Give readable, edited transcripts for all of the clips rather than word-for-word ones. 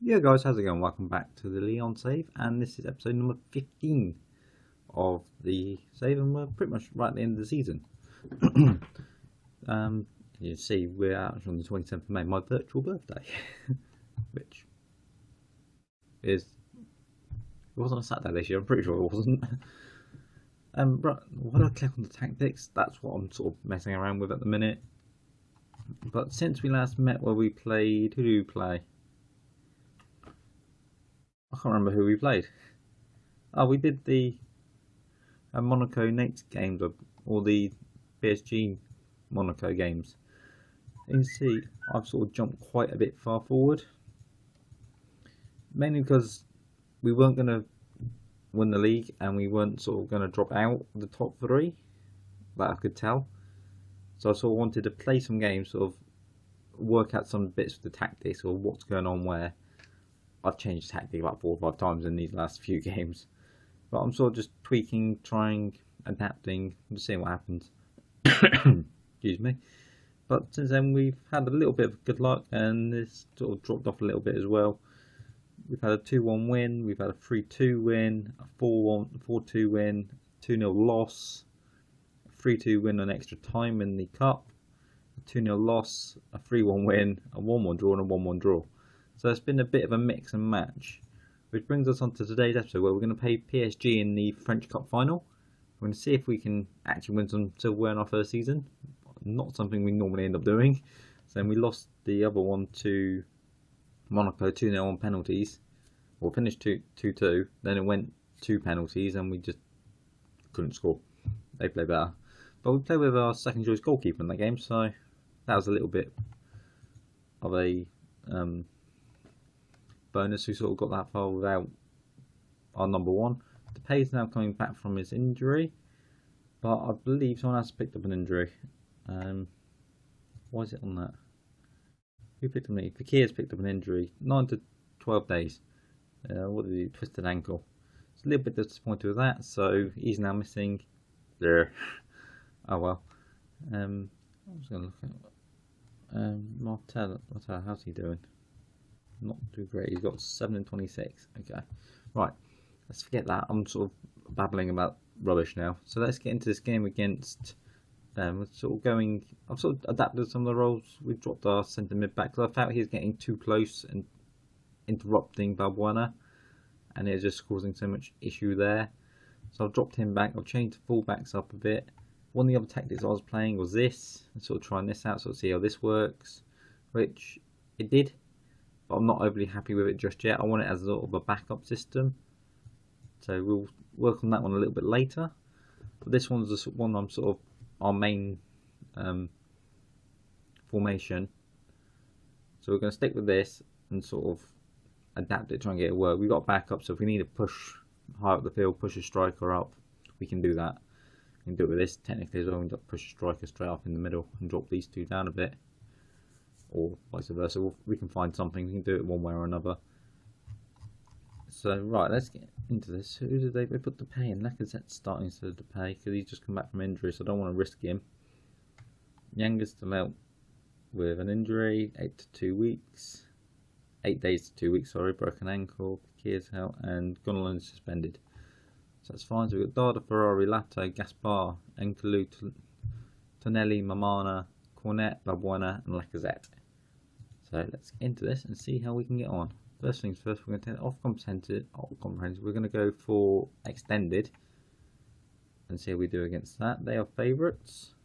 Yeah guys, how's it going? Welcome back to the Lyon save, and this is episode number 15 of the save, and we're pretty much right at the end of the season. um, you see, we're out on the 27th of May, my virtual birthday, which is, it wasn't a Saturday this year, I'm pretty sure it wasn't. Right, when I click on the tactics, that's what I'm sort of messing around with at the minute. But since we last met, where we played, who do we play? I can't remember who we played. Oh, we did the Monaco Nates games, or the PSG Monaco games. You can see I've sort of jumped quite a bit far forward, mainly because we weren't going to win the league and we weren't sort of going to drop out the top three, that I could tell. So I sort of wanted to play some games, sort of work out some bits of the tactics or what's going on where. I've changed tactic about 4 or 5 times in these last few games, but I'm sort of just tweaking, trying, adapting, just seeing what happens. Excuse me. But since then we've had a little bit of good luck, and this sort of dropped off a little bit as well. We've had a 2-1 win, we've had a 3-2 win, a 4-2 win, 2-0 loss, a 3-2 win on extra time in the cup, a 2-0 loss, a 3-1 win, a 1-1 draw, and a 1-1 draw. So it's been a bit of a mix and match, which brings us on to today's episode, where we're going to play PSG in the French Cup final. We're going to see if we can actually win some silverware in our first season. Not something we normally end up doing. So then we lost the other one to Monaco 2-0 on penalties. Or finished 2-2. Then it went 2 penalties and we just couldn't score. They play better. But we played with our second choice goalkeeper in that game, so that was a little bit of a bonus. Who sort of got that far without our number one. Depay's now coming back from his injury, but I believe someone else picked up an injury. Why is it on that? Who picked up an injury? Fakir's picked up an injury. 9 to 12 days. What did he? Twisted ankle. It's a little bit disappointed with that, so he's now missing. There. Oh well. I was going to look at Martel. How's he doing? Not too great. He's got 7 and 26. Okay, right. Let's forget that. I'm sort of babbling about rubbish now. So let's get into this game against them. We're sort of going. I've sort of adapted some of the roles. We've dropped our centre mid back because I felt he was getting too close and interrupting Balbuena, and it was just causing so much issue there. So I've dropped him back. I've changed the fullbacks up a bit. One of the other tactics I was playing was this, and sort of trying this out, sort of see how this works, which it did. But I'm not overly happy with it just yet. I want it as sort of a backup system, so we'll work on that one a little bit later. But this one's the one I'm sort of our main formation, so we're going to stick with this and sort of adapt it, try and get it work. We've got backup, so if we need to push high up the field, push a striker up, we can do that. We can do it with this technically as well. We can push a striker straight up in the middle and drop these two down a bit, or vice versa. We can find something. We can do it one way or another. So right, let's get into this. Who did they put Depay in? Lacazette's starting instead of Depay because he's just come back from injury, so I don't want to risk him. Yanga's still out with an injury, 8 to 2 weeks. 8 days to 2 weeks, sorry, broken ankle. Fakir's out, and Gunnalan is suspended. So that's fine. So we've got Darda, Ferrari, Lato, Gaspar, Enkalu, Tonelli, Mamana, Cornet, Balbuena, and Lacazette. So let's get into this and see how we can get on. First things first, we're going to take it off comprehensive. We're going to go for extended and see how we do against that. They are favourites,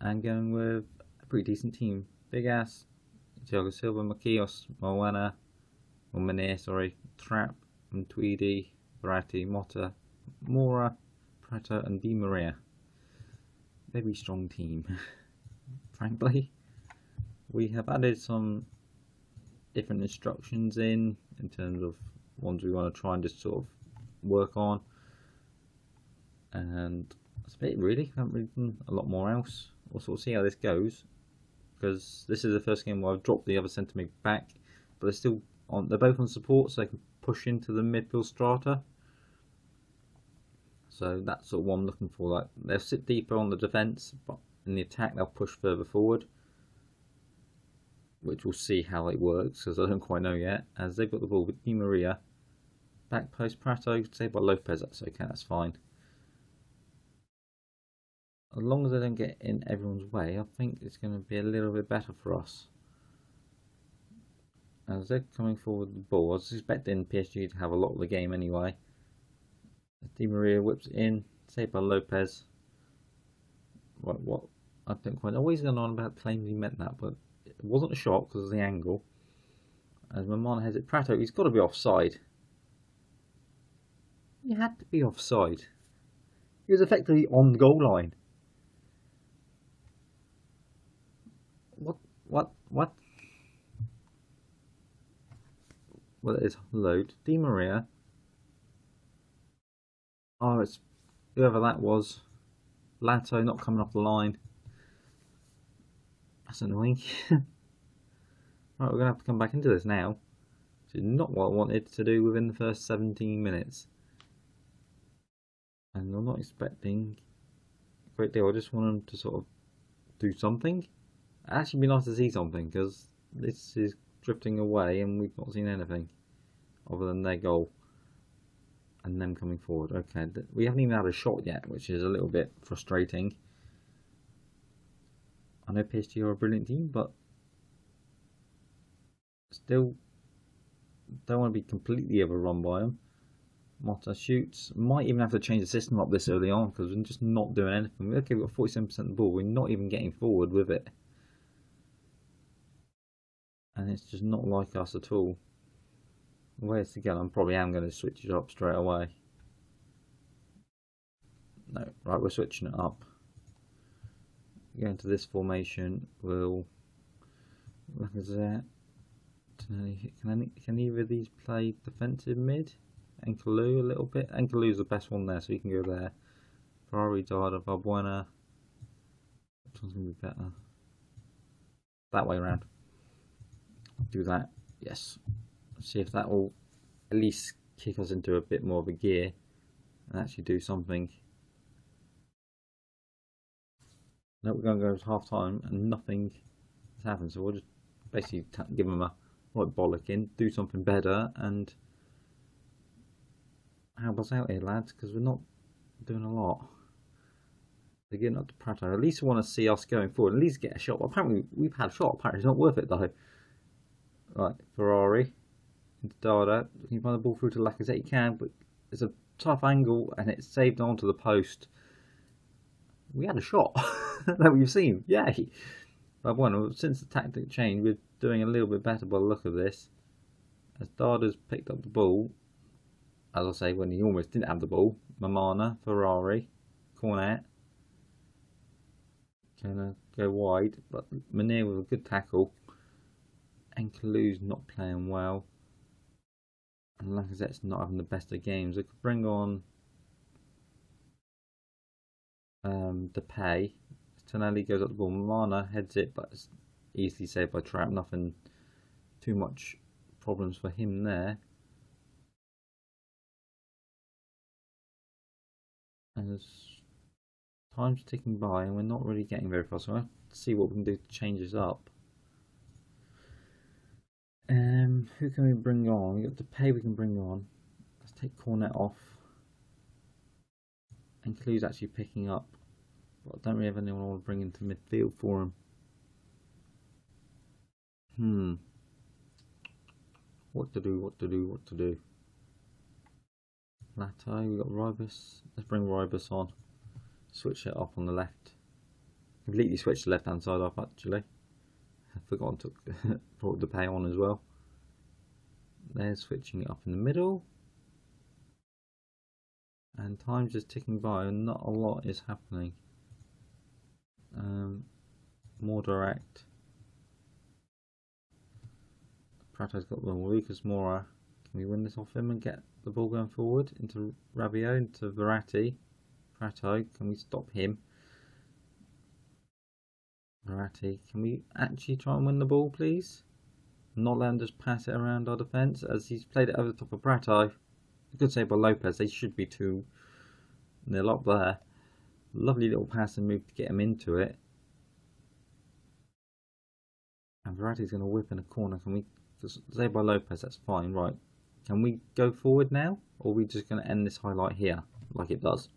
and going with a pretty decent team. Big Ass, Thiago Silva, Maquios, Moana, or Manir, sorry, Trapp, and Tweedy, Verratti, Motta, Mora, Prato, and Di Maria. Very strong team, frankly. We have added some different instructions in terms of ones we want to try and just sort of work on, and that's it really. I haven't really done a lot more else. We'll sort of see how this goes, because this is the first game where I've dropped the other centre mid back, but they're still on. They're both on support, so they can push into the midfield strata. So that's sort of what I'm looking for. Like, they'll sit deeper on the defence, but in the attack they'll push further forward. which we'll see how it works because I don't quite know yet. As they've got the ball with Di Maria, back post Prato, saved by Lopez. That's okay, that's fine. As long as they don't get in everyone's way, I think it's going to be a little bit better for us. As they're coming forward with the ball, I was expecting PSG to have a lot of the game anyway. Di Maria whips it in, saved by Lopez. Right, what? I don't quite know what he's going on about claims he meant that, but it wasn't a shot because of the angle. As Mamana has it, Prato, he's got to be offside. He had to be offside. He was effectively on the goal line. What? Well, it is load. Di Maria. Oh, it's whoever that was. Lato not coming off the line. That's annoying. Right, we're going to have to come back into this now. Which is not what I wanted to do within the first 17 minutes. And I'm not expecting a great deal. I just want them to sort of do something. It'd actually be nice to see something because this is drifting away and we've not seen anything other than their goal and them coming forward. Okay, we haven't even had a shot yet, which is a little bit frustrating. I know PSG are a brilliant team, but still don't want to be completely overrun by them. Mota shoots. Might even have to change the system up this early on because we're just not doing anything. Okay, we've got 47% of the ball. We're not even getting forward with it. And it's just not like us at all. Where's the gun? I probably am going to switch it up straight away. No, right, we're switching it up. Go into this formation. We'll look at that. Can either of these play defensive mid? Enkalu a little bit. Enkalu's the best one there, so you can go there. Ferrari, Dada, Valbuena. Which one's going to be better? That way around. Do that. Yes. See if that will at least kick us into a bit more of a gear and actually do something. No, we're going to go to half time and nothing has happened, so we'll just basically give them a right bollocking, do something better and help us out here, lads, because we're not doing a lot. They're getting up to Prato. At least I want to see us going forward, at least get a shot. But apparently we've had a shot, apparently it's not worth it though. Right, Ferrari into Dada. Can you find the ball through to Lacazette? You can, but it's a tough angle and it's saved onto the post. We had a shot that we've seen, yay! But bueno, since the tactic change, we're doing a little bit better by the look of this. As Dada's picked up the ball, as I say, when he almost didn't have the ball, Mamana, Ferrari, Cornet. Gonna go wide, but Munir with a good tackle. Enkalu's not playing well. And Lacazette's not having the best of games. I could bring on Depay. Tonelli goes up the ball. Mamana heads it, but it's easily saved by Trap. Nothing too much problems for him there. And there's time's ticking by and we're not really getting very far, so I have to see what we can do to change this up. Who can we bring on? We got Depay we can bring on. Let's take Cornet off. And Clue's actually picking up. But I don't really have anyone I want to bring into midfield for him. What to do? Lato, we got Ribus. Let's bring Ribus on. Switch it up on the left. Completely switched the left hand side up actually. I've forgotten to brought Depay on as well. They're switching it up in the middle. And time's just ticking by and not a lot is happening. More direct. Prato's got the Lucas Moura. Can we win this off him and get the ball going forward into Rabiot, into Verratti? Prato, can we stop him? Verratti, can we actually try and win the ball, please? Not let him just pass it around our defence as he's played it over the top of Prato. Good save by Lopez, they should be 2-0 up there. Lovely little pass and move to get him into it. And Verratti's going to whip in a corner. Can we just say by Lopez? That's fine, right? Can we go forward now, or are we just going to end this highlight here, like it does?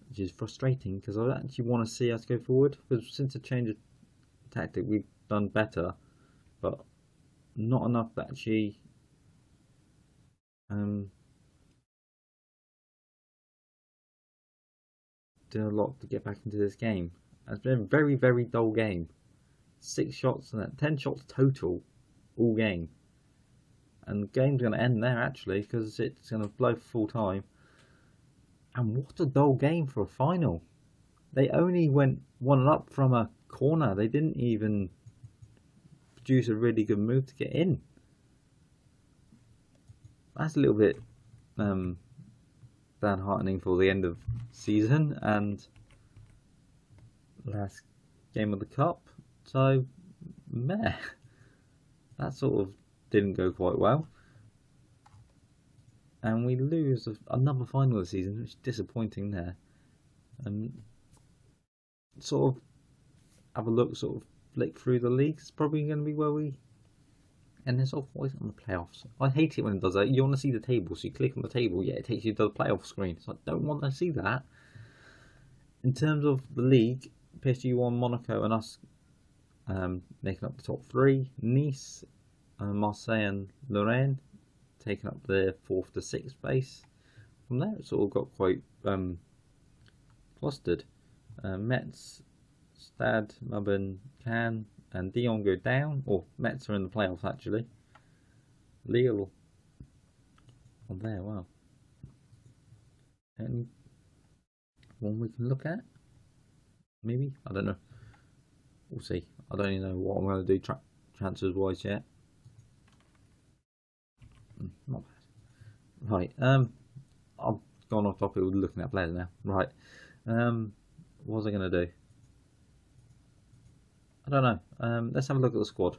Which is frustrating because I actually want to see us go forward. Because since the change of tactic, we've done better, but not enough to actually do a lot to get back into this game. It's been a very, very dull game. 6 shots and 10 shots total all game. And the game's going to end there actually because it's going to blow for full time. And what a dull game for a final. They only went 1-up from a corner. They didn't even produce a really good move to get in. That's a little bit downheartening for the end of season and last game of the cup. So, meh. That sort of didn't go quite well. And we lose another final of the season, which is disappointing there. And sort of have a look, sort of flick through the league. It's probably going to be where we end this off. Why is it on the playoffs? I hate it when it does that. You want to see the table, so you click on the table, yeah, it takes you to the playoff screen. So I don't want to see that. In terms of the league, PSG won, Monaco and us making up the top 3. Nice, Marseille and Lorraine taking up the 4th to 6th space. From there it sort of got quite clustered. Metz, Stade, Melbourne, Cannes and Dijon go down, or Metz are in the playoffs actually. Lille on there, wow. And one we can look at? Maybe? I don't know. We'll see. I don't even know what I'm going to do transfers wise yet. Not bad. Right. I've gone off topic with looking at players now. Right. What was I going to do? I don't know. Let's have a look at the squad.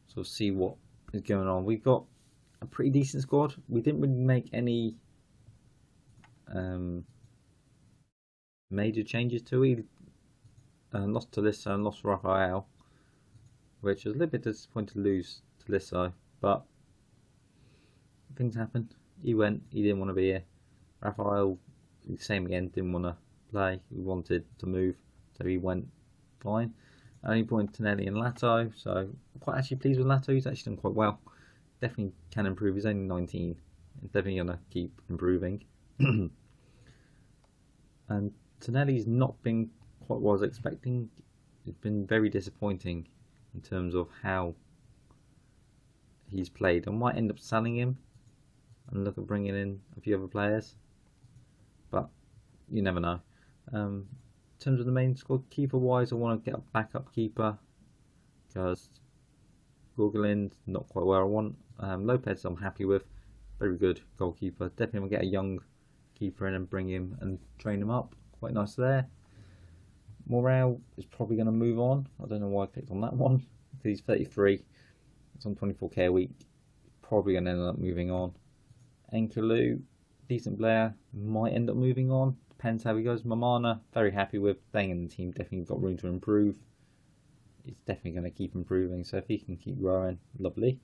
Sort of see what is going on. We've got a pretty decent squad. We didn't really make any major changes to it. Lost Tolisso and lost Raphael, which was a little bit disappointed to lose Tolisso, but things happen. He went, he didn't want to be here. Raphael, same again, didn't want to play, he wanted to move, so he went fine. I only brought in Tonelli and Lato, so I'm quite actually pleased with Lato. He's actually done quite well. Definitely can improve. He's only 19. He's definitely going to keep improving. And Tonelli's not been quite what I was expecting. It's been very disappointing in terms of how he's played. I might end up selling him and look at bringing in a few other players, but you never know. In terms of the main squad, keeper wise, I want to get a backup keeper because Gorgolin's not quite where I want. Lopez I'm happy with, very good goalkeeper. Definitely want to get a young keeper in and bring him and train him up. Quite nice there. Morale is probably going to move on. I don't know why I picked on that one. He's 33. It's on 24k a week. Probably going to end up moving on. Enkalu, decent player, might end up moving on. Depends how he goes. Mamana, very happy with staying in the team. Definitely got room to improve. He's definitely going to keep improving. So if he can keep growing, lovely.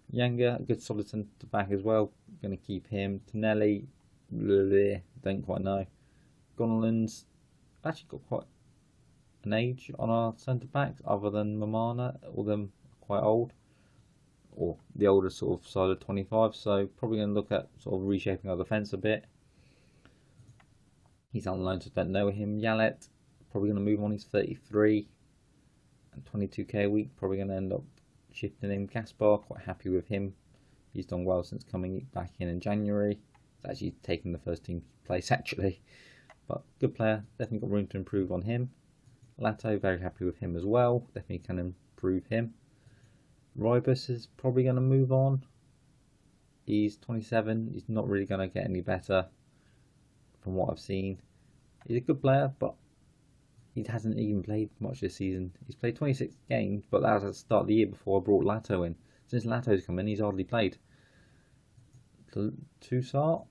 Younger, a good solid centre back as well. Going to keep him. Tonelli, don't quite know. Gonalons, actually got quite an age on our centre backs, other than Mamana. All of them are quite old, or the older sort of side of 25. So probably going to look at sort of reshaping our defence a bit. He's on loan, so don't know him. Yalet, probably going to move on. He's 33 and 22k a week. Probably going to end up shifting him. Gaspar, quite happy with him. He's done well since coming back in January. He's actually taken the first team place actually, but good player. Definitely got room to improve on him. Lato, very happy with him as well. Definitely can improve him. Rybus is probably going to move on. He's 27. He's not really going to get any better from what I've seen. He's a good player, but he hasn't even played much this season. He's played 26 games, but that was at the start of the year before I brought Lato in. Since Lato's come in, he's hardly played. Toussaint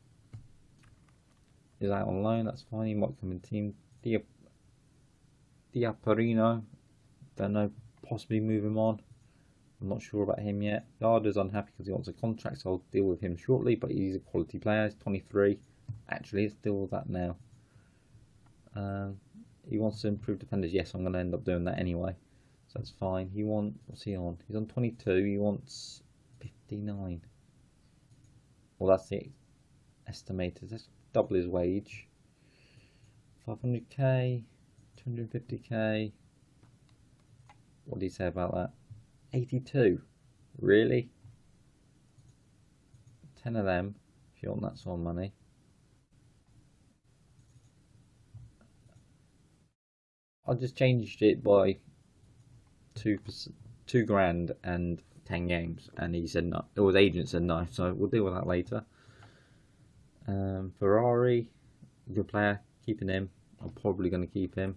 is out on loan, that's fine. He might come in team. Diaparino, don't know, possibly move him on. I'm not sure about him yet. Garda's unhappy because he wants a contract, so I'll deal with him shortly, but he's a quality player. He's 23. Actually, let's deal with that now. He wants to improve defenders. Yes, I'm going to end up doing that anyway, so that's fine. He wants, what's he on? He's on 22. He wants 59. Well, that's the estimated. Let's double his wage. 500k, 250k. What do you say about that? 82. Really? 10 of them if you want that sort of money. I just changed it by 2 grand and 10 games, and he said no. It was agent said no, so we'll deal with that later. Ferrari, good player, keeping him. I'm probably going to keep him.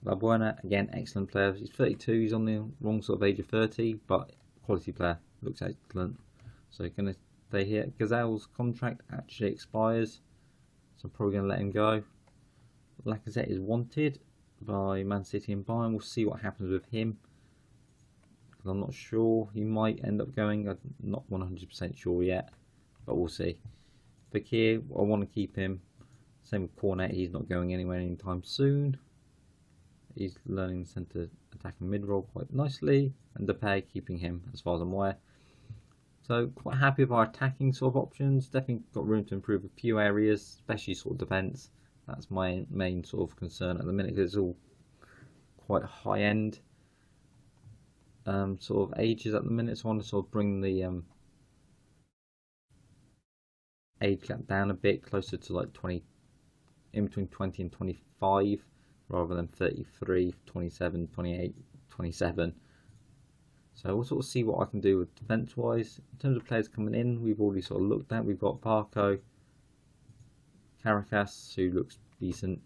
Valbuena, again, excellent player. He's 32. He's on the wrong sort of age of 30, but quality player. Looks excellent. So going to stay here. Gazelle's contract actually expires, so I'm probably going to let him go. Lacazette is wanted by Man City and Bayern. We'll see what happens with him, because I'm not sure. He might end up going. I'm not 100% sure yet, but we'll see. Fakir, I want to keep him. Same with Cornet. He's not going anywhere anytime soon. He's learning centre attack and mid role quite nicely, and Depay, keeping him as far as I'm aware. So quite happy with our attacking sort of options. Definitely got room to improve a few areas, especially sort of defence. That's my main sort of concern at the minute, because it's all quite high end sort of ages at the minute. So I want to sort of bring the age gap down a bit, closer to like 20, in between 20 and 25, rather than 33, 27, 28, 27. So we'll sort of see what I can do with defence wise. In terms of players coming in, we've already sort of looked at. We've got Barco, Caracas, who looks decent.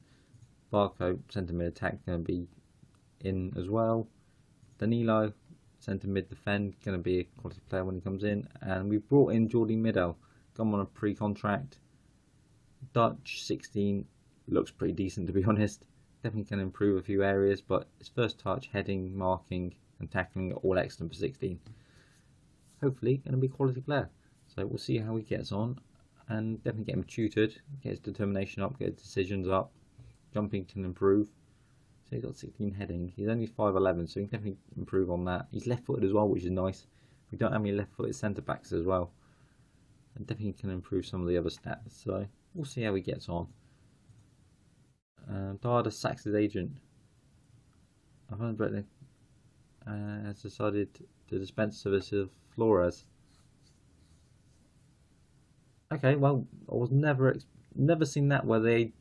Barco, centre mid attack, going to be in as well. Danilo, centre mid defend, going to be a quality player when he comes in. And we've brought in Jordi Middle, come on a pre-contract. Dutch 16, looks pretty decent to be honest. Definitely can improve a few areas, but his first touch, heading, marking and tackling are all excellent for 16. Hopefully going to be a quality player. So we'll see how he gets on, and definitely get him tutored, get his determination up, get his decisions up. Jumping can improve. So he's got 16 heading. He's only 5'11", so he can definitely improve on that. He's left-footed as well, which is nice. We don't have any left-footed centre-backs as well. And definitely can improve some of the other stats. So we'll see how he gets on. Dada sacks his agent. I've heard Bretton has decided to dispense services of Flores. Okay, well, I was never seen that where the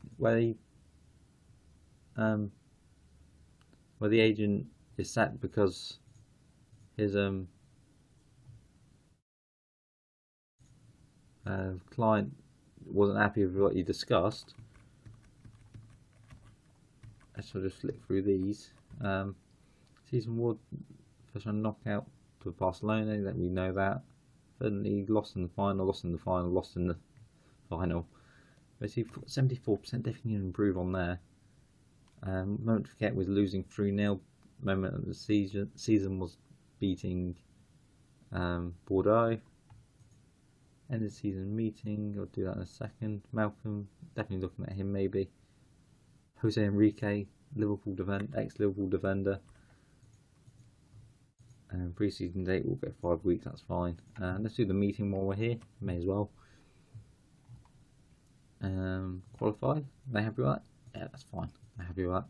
agent is sacked because his client wasn't happy with what he discussed. Let's just flick through these. Season 1, first round knockout for Barcelona, that we know that. Thirdly, lost in the final, lost in the final, lost in the final. Basically, 74%, definitely improve on there. Moment to forget was losing 3-0. Moment of the season was beating Bordeaux. End of season meeting, I'll do that in a second. Malcolm, definitely looking at him maybe. Jose Enrique, Liverpool ex-Liverpool defender. Pre-season date, we'll get 5 weeks, that's fine. Let's do the meeting while we're here, may as well. Qualified, they happy with that? Yeah, that's fine, they're happy with that.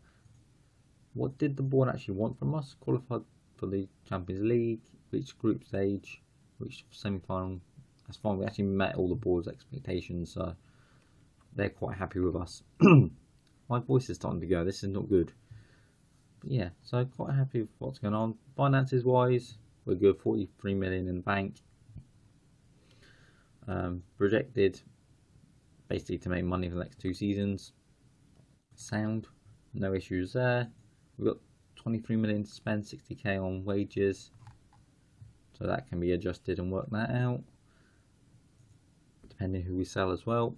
What did the board actually want from us? Qualified for the Champions League, reached group stage, reached semi-final. That's fine, we actually met all the board's expectations, so they're quite happy with us. My voice is starting to go, this is not good. But yeah, so quite happy with what's going on. Finances wise, we're good, 43 million in the bank. Projected basically to make money for the next 2 seasons. Sound, no issues there. We've got 23 million to spend, 60k on wages. So that can be adjusted and work that out. Depending who we sell as well.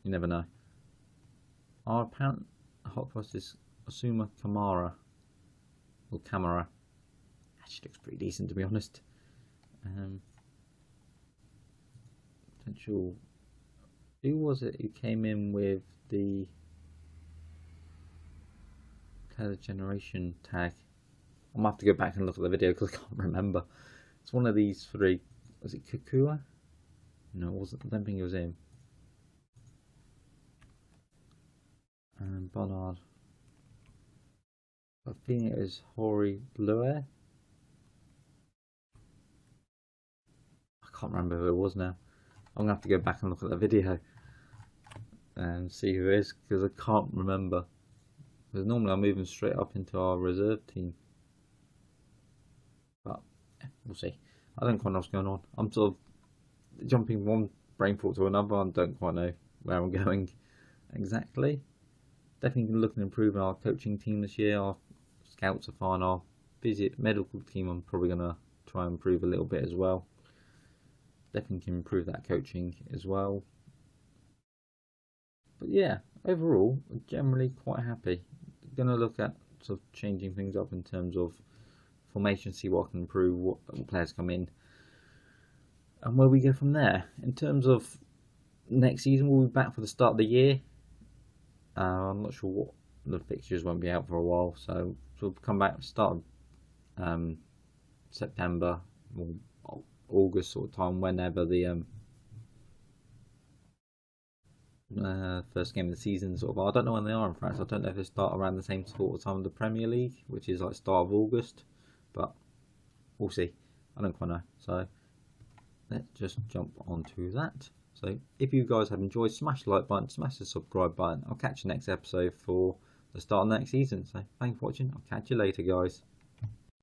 You never know. Our apparent hot price is Asuma Kamara. Or Camara. actually looks pretty decent, to be honest. Potential. Who was it who came in with the Player Generation tag? I'm gonna have to go back and look at the video because I can't remember. It's one of these three. Was it Kukua? No, it wasn't. I don't think it was him. And Bernard. I think it was Hori Blue. I can't remember who it was now. I'm gonna have to go back and look at the video and see who it is because I can't remember. Because normally I move them straight up into our reserve team, but yeah, we'll see. I don't quite know what's going on. I'm sort of jumping from one brain thought to another. I don't quite know where I'm going exactly. Definitely looking to improve our coaching team this year. Our scouts are fine. Our medical team I'm probably going to try and improve a little bit as well. Definitely can improve that coaching as well. But yeah, overall, generally quite happy. Going to look at sort of changing things up in terms of formation, see what I can improve, what players come in, and where we go from there. In terms of next season, we'll be back for the start of the year. I'm not sure what the fixtures won't be out for a while, so we'll come back start of September or August sort of time, whenever the first game of the season sort of. I don't know when they are in France. I don't know if they start around the same sort of time of the Premier League, which is like start of August, but we'll see. I don't quite know. So let's just jump onto that. So if you guys have enjoyed, smash the like button, smash the subscribe button. I'll catch you next episode for the start of next season. So thanks for watching. I'll catch you later, guys.